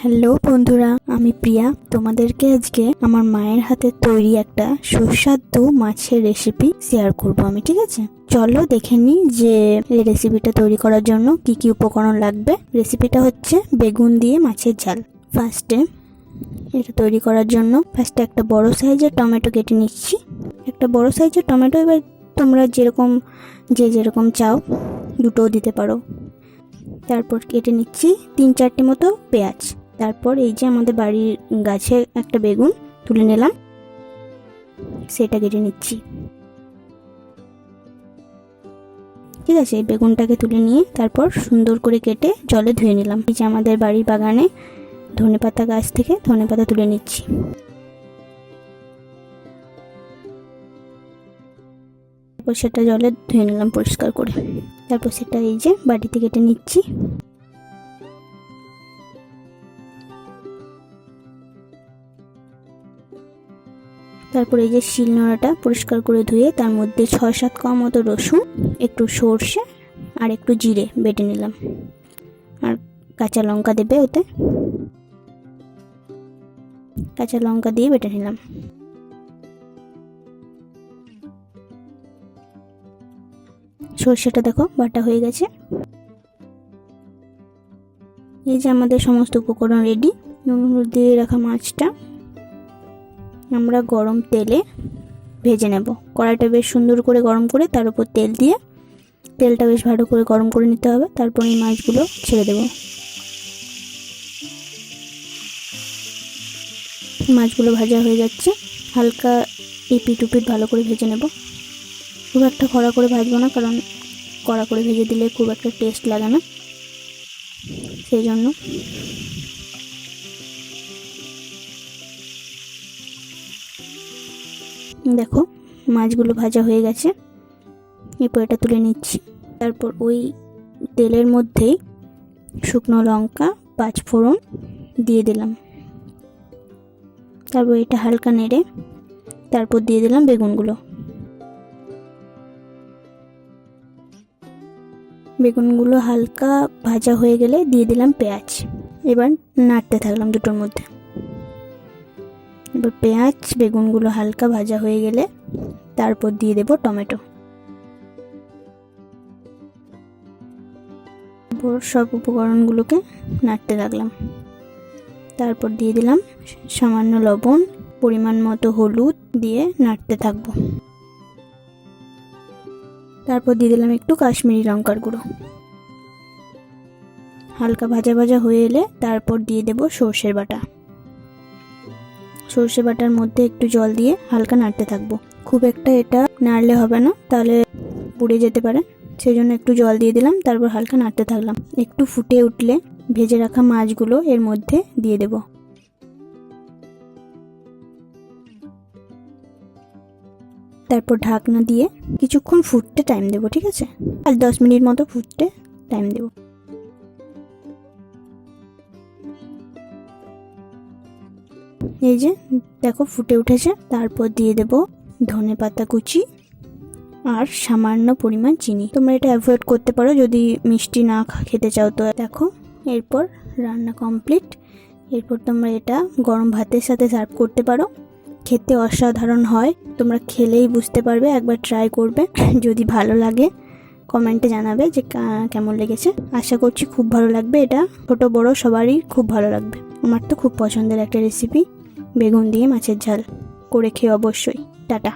Hello বন্ধুরা, আমি প্রিয়া। তোমাদেরকে আজকে আমার মায়ের হাতে তৈরি একটা সুস্বাদু মাছের রেসিপি শেয়ার করব আমি। ঠিক আছে, চলো দেখে নিই যে এই রেসিপিটা তৈরি করার জন্য কি কি উপকরণ লাগবে। রেসিপিটা হচ্ছে বেগুন দিয়ে মাছের ঝাল। এটা তৈরি করার জন্য ফার্স্টে একটা বড় সাইজের টমেটো কেটে নিচ্ছি। একটা বড় সাইজের টমেটো, এবার তোমরা যেরকম চাও দুটোও দিতে পারো। তারপর কেটে নিচ্ছি 3-4টি মতো পেঁয়াজ। তারপর এই যে আমাদের বাড়ির গাছের একটা বেগুন তুলে নিলাম, সেটা কেটে নিচ্ছি। ঠিক আছে, এই বেগুনটাকে তুলে নিয়ে তারপর সুন্দর করে কেটে জলে ধুয়ে নিলাম। এই যে আমাদের বাড়ির বাগানে ধনেপাতা গাছ থেকে ধনেপাতা তুলে নিচ্ছি। তারপর সেটা জলে ধুয়ে নিলাম পরিষ্কার করে। তারপর সেটা এই যে বাটিতে কেটে নিচ্ছি। তারপর এই যে শিলনোড়াটা পরিষ্কার করে ধুয়ে তার মধ্যে 6-7 কোয়া মতো রসুন, একটু সর্ষে আর একটু জিরে বেটে নিলাম। আর কাঁচা লঙ্কা দেবে ওতে, কাঁচা লঙ্কা দিয়ে বেটে নিলাম। সর্ষেটা দেখো বাটা হয়ে গেছে। এই যে আমাদের সমস্ত উপকরণ রেডি। নুন হলুদ দিয়ে রাখা মাছটা আমরা গরম তেলে ভেজে নেব। কড়াইটা বেশ সুন্দর করে গরম করে তার উপর তেল দিয়ে, তেলটা বেশ ভালো করে গরম করে নিতে হবে। তারপর এই মাছগুলো ছেড়ে দেব। মাছগুলো ভাজা হয়ে যাচ্ছে, হালকা এপিট ওপিট ভালো করে ভেজে নেব। খুব একটা কড়া করে ভাজবো না, কারণ কড়া করে ভেজে দিলে খুব একটা টেস্ট লাগে না, সেই জন্য। দেখো মাছগুলো ভাজা হয়ে গেছে, এরপর এটা তুলে নিচ্ছি। তারপর ওই তেলের মধ্যেই শুকনো লঙ্কা 5 ফোড়ন দিয়ে দিলাম। তারপর এটা হালকা নেড়ে তারপর দিয়ে দিলাম বেগুনগুলো। বেগুনগুলো হালকা ভাজা হয়ে গেলে দিয়ে দিলাম পেঁয়াজ। এবার নাড়তে থাকলাম দুটোর মধ্যে। এবার পেঁয়াজ বেগুনগুলো হালকা ভাজা হয়ে গেলে তারপর দিয়ে দেব টমেটো। সব উপকরণগুলোকে নাড়তে লাগলাম। তারপর দিয়ে দিলাম সামান্য লবণ, পরিমাণ মতো হলুদ দিয়ে নাড়তে থাকবো। তারপর দিয়ে দিলাম একটু কাশ্মীরি লঙ্কার গুঁড়ো। হালকা ভাজা ভাজা হয়ে এলে তারপর দিয়ে দেব সর্ষের বাটা। সর্ষে বাটার মধ্যে একটু জল দিয়ে হালকা নাড়তে থাকবো। খুব একটা এটা নাড়লে হবে না, তাহলে পুড়ে যেতে পারে, সেই জন্য একটু জল দিয়ে দিলাম। তারপর হালকা নাড়তে থাকলাম। একটু ফুটে উঠলে ভেজে রাখা মাছগুলো এর মধ্যে দিয়ে দেব। তারপর ঢাকনা দিয়ে কিছুক্ষণ ফুটতে টাইম দেব। ঠিক আছে, আর 10 মিনিট মতো ফুটতে টাইম দেব। এই যে দেখো ফুটে উঠেছে। তারপর দিয়ে দেব ধনেপাতা কুচি আর সামান্য পরিমাণ চিনি। তোমরা এটা অ্যাভয়েড করতে পারো যদি মিষ্টি না খেতে চাও তো। দেখো এরপর রান্না কমপ্লিট। এরপর তোমরা এটা গরম ভাতের সাথে সার্ভ করতে পারো। খেতে অসাধারণ হয়, তোমরা খেলেই বুঝতে পারবে। একবার ট্রাই করবে, যদি ভালো লাগে কমেন্টে জানাবে যে কেমন লেগেছে। আশা করছি খুব ভালো লাগবে। এটা ছোট বড় সবারই খুব ভালো লাগবে। আমার তো খুব পছন্দের একটা রেসিপি, বেগুন দিয়ে মাছের ঝাল। করে খেয়ে অবশ্যই। টাটা।